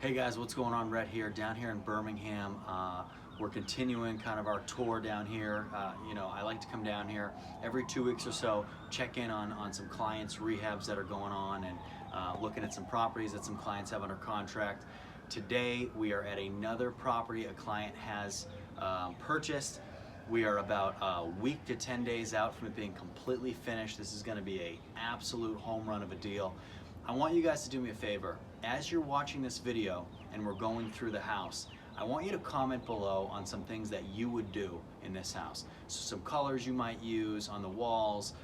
Hey guys, what's going on? Rhett here, down here in Birmingham. We're continuing kind of our tour down here. I like to come down here every 2 weeks or so, check in on some clients' rehabs that are going on, and looking at some properties that some clients have under contract. Today we are at another property a client has purchased. We are about a week to 10 days out from it being completely finished. This is going to be an absolute home run of a deal. I want you guys to do me a favor. As you're watching this video and we're going through the house, I want you to comment below on some things that you would do in this house. So some colors you might use on the walls,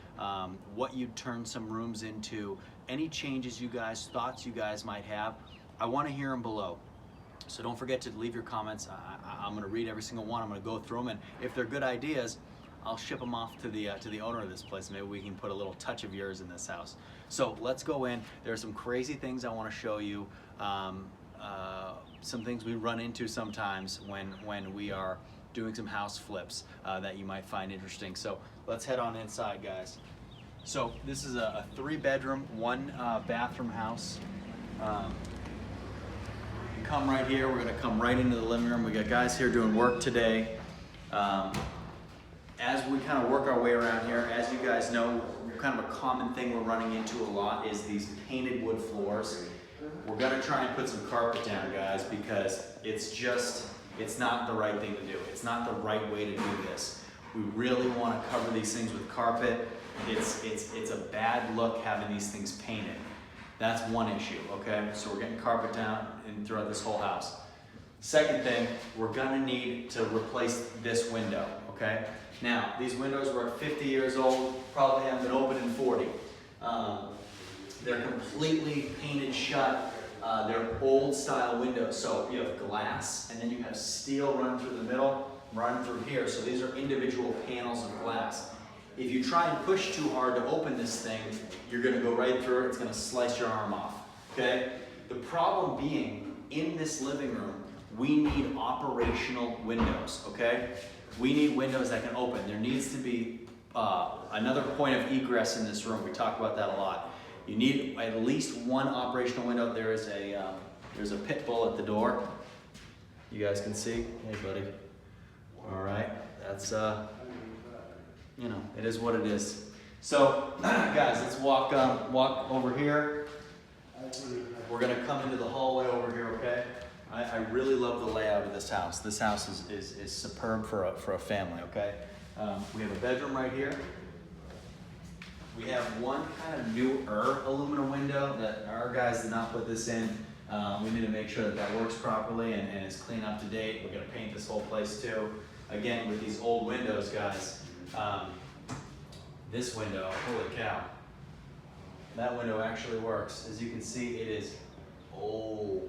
what you'd turn some rooms into, any changes you guys, thoughts you guys might have. I want to hear them below. So don't forget to leave your comments. I'm going to read every single one. I'm going to go through them, and if they're good ideas, I'll ship them off to the owner of this place. Maybe we can put a little touch of yours in this house. So let's go in. There are some crazy things I want to show you. Some things we run into sometimes when we are doing some house flips that you might find interesting. So let's head on inside, guys. So this is a 3-bedroom, 1 bathroom house. Come right here. We're going to come right into the living room. We got guys here doing work today. As we kind of work our way around here, as you guys know, kind of a common thing we're running into a lot is these painted wood floors. We're gonna try and put some carpet down, guys, because it's not the right thing to do. It's not the right way to do this. We really want to cover these things with carpet. It's a bad look having these things painted. That's one issue, okay? So we're getting carpet down and throughout this whole house. Second thing, we're gonna need to replace this window, okay? Now, these windows were 50 years old, probably haven't been opened in 40. They're completely painted shut. They're old style windows. So you have glass, and then you have steel run through the middle, run through here. So these are individual panels of glass. If you try and push too hard to open this thing, you're gonna go right through it. It's gonna slice your arm off, okay? The problem being, in this living room, we need operational windows, okay? We need windows that can open. There needs to be another point of egress in this room. We talk about that a lot. You need at least one operational window. There's a pit bull at the door. You guys can see. Hey, buddy. All right. That's it is what it is. So, guys, let's walk over here. We're gonna come into the hallway over here, okay? I really love the layout of this house. This house is superb for a family, okay? We have a bedroom right here. We have one kind of newer aluminum window that our guys did not put this in. We need to make sure that works properly and is clean up to date. We're gonna paint this whole place too. Again, with these old windows, guys, this window, holy cow. That window actually works. As you can see, it is old,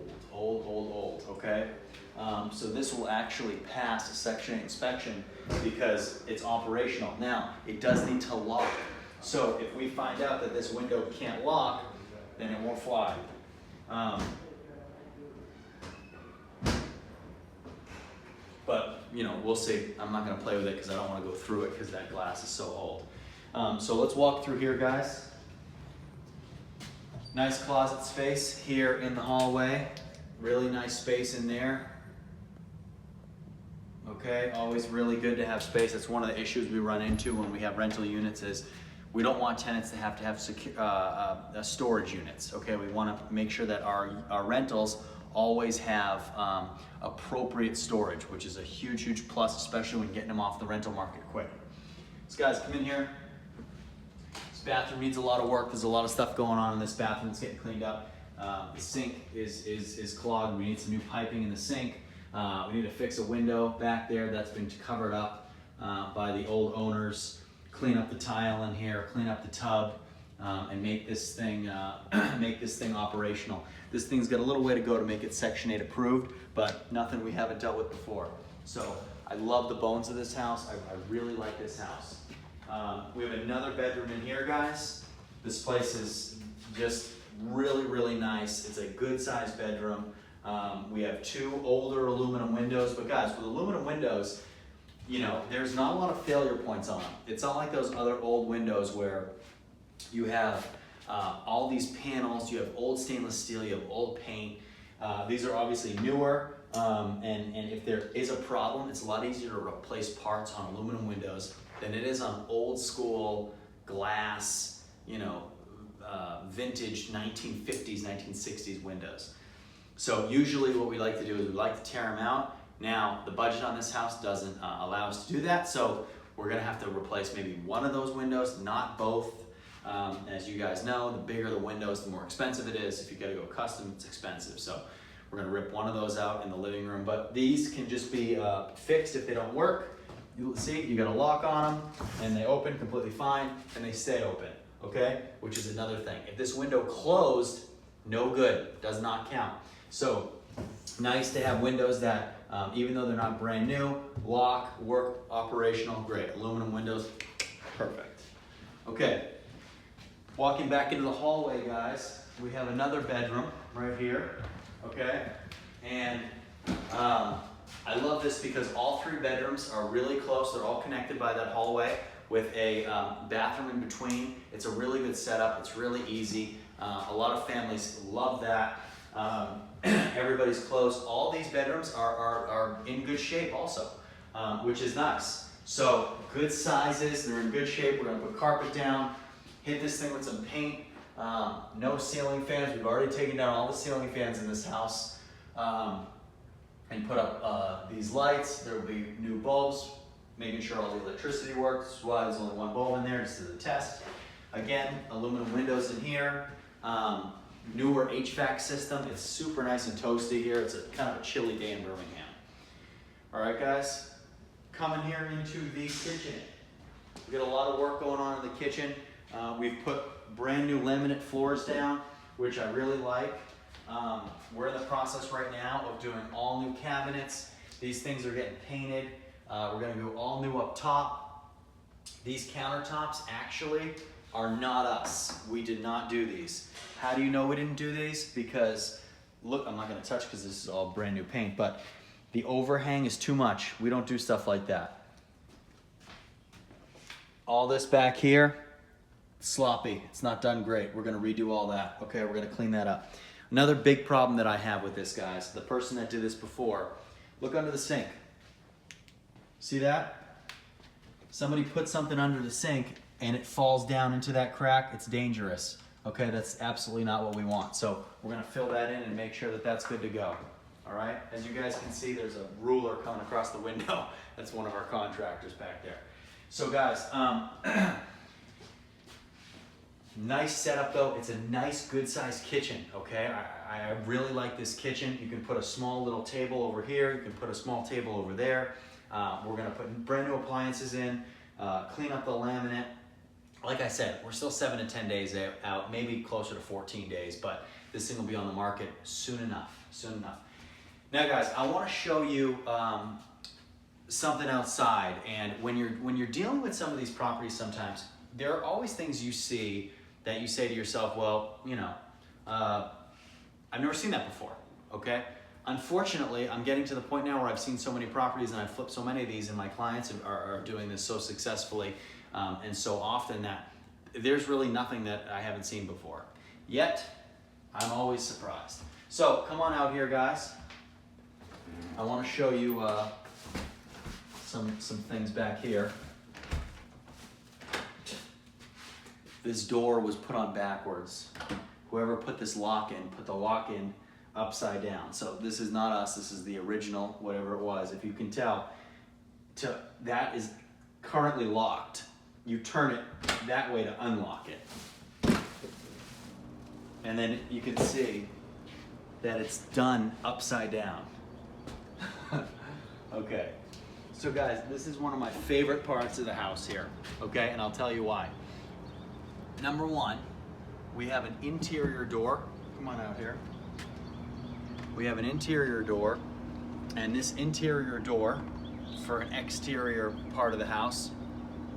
okay? So this will actually pass a Section 8 inspection because it's operational. Now, it does need to lock. So if we find out that this window can't lock, then it won't fly. But, we'll see. I'm not gonna play with it because I don't wanna go through it because that glass is so old. So let's walk through here, guys. Nice closet space here in the hallway. Really nice space in there. Okay, always really good to have space. That's one of the issues we run into when we have rental units is we don't want tenants to have storage units. Okay, we want to make sure that our rentals always have appropriate storage, which is a huge plus, especially when getting them off the rental market quick. So guys, come in here. This bathroom needs a lot of work. There's a lot of stuff going on in this bathroom. It's getting cleaned up. The sink is clogged. We need some new piping in the sink. We need to fix a window back there that's been covered up by the old owners. Clean up the tile in here, clean up the tub, and make this thing operational. This thing's got a little way to go to make it Section 8 approved, but nothing we haven't dealt with before. So I love the bones of this house. I really like this house. We have another bedroom in here, guys. This place is just really nice. It's a good sized bedroom. We have 2 older aluminum windows, but guys, with aluminum windows, there's not a lot of failure points on them. It's not like those other old windows where you have all these panels, you have old stainless steel, you have old paint. These are obviously newer, and if there is a problem, it's a lot easier to replace parts on aluminum windows than it is on old school glass, vintage 1950s, 1960s windows. So usually what we like to do is we like to tear them out. Now, the budget on this house doesn't allow us to do that, so we're gonna have to replace maybe one of those windows, not both. As you guys know, the bigger the windows, the more expensive it is. If you gotta go custom, it's expensive. So we're gonna rip one of those out in the living room, but these can just be fixed if they don't work. You see, you got a lock on them, and they open completely fine, and they stay open, okay? Which is another thing. If this window closed, no good, does not count. So nice to have windows that, even though they're not brand new, lock, work, operational, great. Aluminum windows, perfect. Okay, walking back into the hallway, guys, we have another bedroom right here, okay? And I love this because all three bedrooms are really close. They're all connected by that hallway with a bathroom in between. It's a really good setup. It's really easy. A lot of families love that. Everybody's close. All these bedrooms are in good shape also, which is nice. So good sizes, they're in good shape. We're gonna put carpet down, hit this thing with some paint. No ceiling fans. We've already taken down all the ceiling fans in this house. And put up these lights. There will be new bulbs, making sure all the electricity works. That's why there's only one bulb in there, just as a test. Again, aluminum windows in here. Newer HVAC system. It's super nice and toasty here. It's a kind of a chilly day in Birmingham. All right, guys, coming here into the kitchen. We got a lot of work going on in the kitchen. We've put brand new laminate floors down, which I really like. We're in the process right now of doing all new cabinets. These things are getting painted. We're gonna go all new up top. These countertops actually are not us. We did not do these. How do you know we didn't do these? Because, look, I'm not gonna touch because this is all brand new paint, but the overhang is too much. We don't do stuff like that. All this back here, sloppy. It's not done great. We're gonna redo all that. Okay, we're gonna clean that up. Another big problem that I have with this, guys, the person that did this before, look under the sink. See that? Somebody put something under the sink and it falls down into that crack. It's dangerous. Okay, that's absolutely not what we want. So we're gonna fill that in and make sure that that's good to go. All right, as you guys can see, there's a ruler coming across the window. That's one of our contractors back there. So guys, nice setup though. It's a nice, good-sized kitchen, okay? I really like this kitchen. You can put a small little table over here. You can put a small table over there. We're gonna put brand new appliances in, clean up the laminate. Like I said, we're still 7 to 10 days out, maybe closer to 14 days, but this thing will be on the market soon enough, soon enough. Now guys, I wanna show you something outside, and when you're dealing with some of these properties sometimes, there are always things you see that you say to yourself, well, I've never seen that before, okay? Unfortunately, I'm getting to the point now where I've seen so many properties and I've flipped so many of these and my clients are doing this so successfully and so often that there's really nothing that I haven't seen before. Yet, I'm always surprised. So, come on out here, guys. I want to show you some things back here. This door was put on backwards. Whoever put this lock in, put the lock in upside down. So this is not us, this is the original, whatever it was. If you can tell, that is currently locked. You turn it that way to unlock it. And then you can see that it's done upside down. Okay, so guys, this is one of my favorite parts of the house here, okay? And I'll tell you why. Number one, we have an interior door. Come on out here. We have an interior door, and this interior door for an exterior part of the house,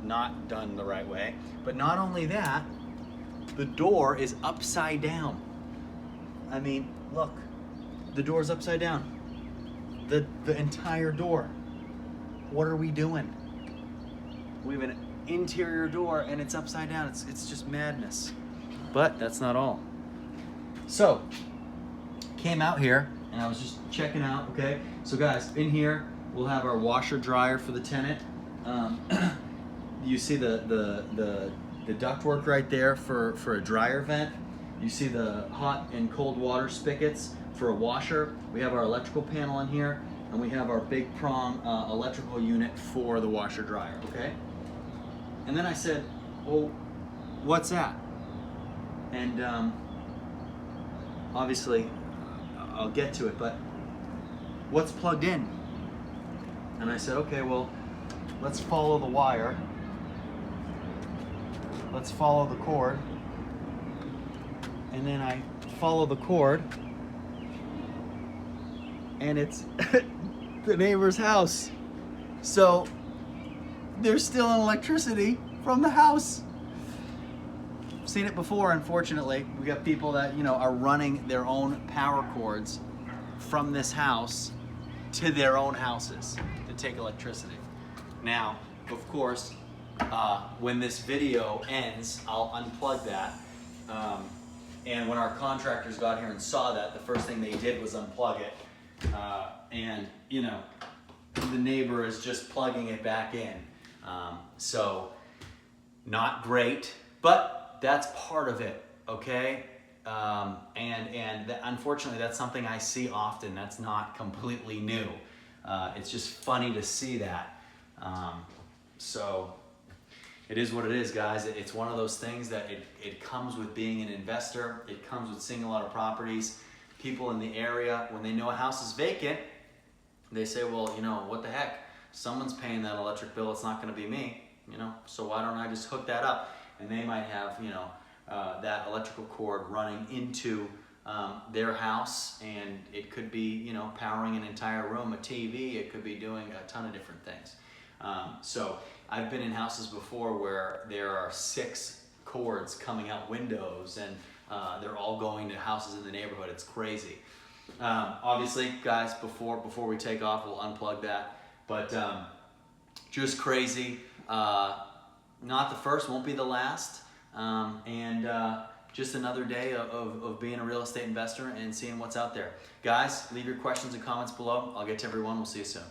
not done the right way. But not only that, the door is upside down. I mean, look, the door's upside down. The entire door. What are we doing? We have an interior door and it's upside down. It's just madness. But that's not all. So, came out here and I was just checking out, okay? So guys, in here, we'll have our washer dryer for the tenant. You see the ductwork right there for a dryer vent. You see the hot and cold water spigots for a washer. We have our electrical panel in here, and we have our big prong electrical unit for the washer dryer, okay? And then I said, well, what's that? And obviously, I'll get to it, but what's plugged in? And I said, okay, well, let's follow the wire. Let's follow the cord. And then I follow the cord, and it's the neighbor's house. So there's still an electricity from the house. I've seen it before, unfortunately. We got people that, you know, are running their own power cords from this house to their own houses to take electricity. Now, of course, when this video ends, I'll unplug that. And when our contractors got here and saw that, the first thing they did was unplug it. And, you know, the neighbor is just plugging it back in. So, not great, but that's part of it, okay? Unfortunately, that's something I see often. That's not completely new. It's just funny to see that. So, it is what it is, guys. It's one of those things that it comes with being an investor. It comes with seeing a lot of properties. People in the area, when they know a house is vacant, they say, well, you know, what the heck? Someone's paying that electric bill. It's not going to be me, you know, so why don't I just hook that up? And they might have, you know, that electrical cord running into their house, and it could be, you know, powering an entire room, a TV. It could be doing a ton of different things. So I've been in houses before where there are 6 cords coming out windows, and they're all going to houses in the neighborhood. It's crazy. Obviously, guys, before we take off, we'll unplug that. But just crazy. Not the first, won't be the last. Just another day of being a real estate investor and seeing what's out there. Guys, leave your questions and comments below. I'll get to everyone. We'll see you soon.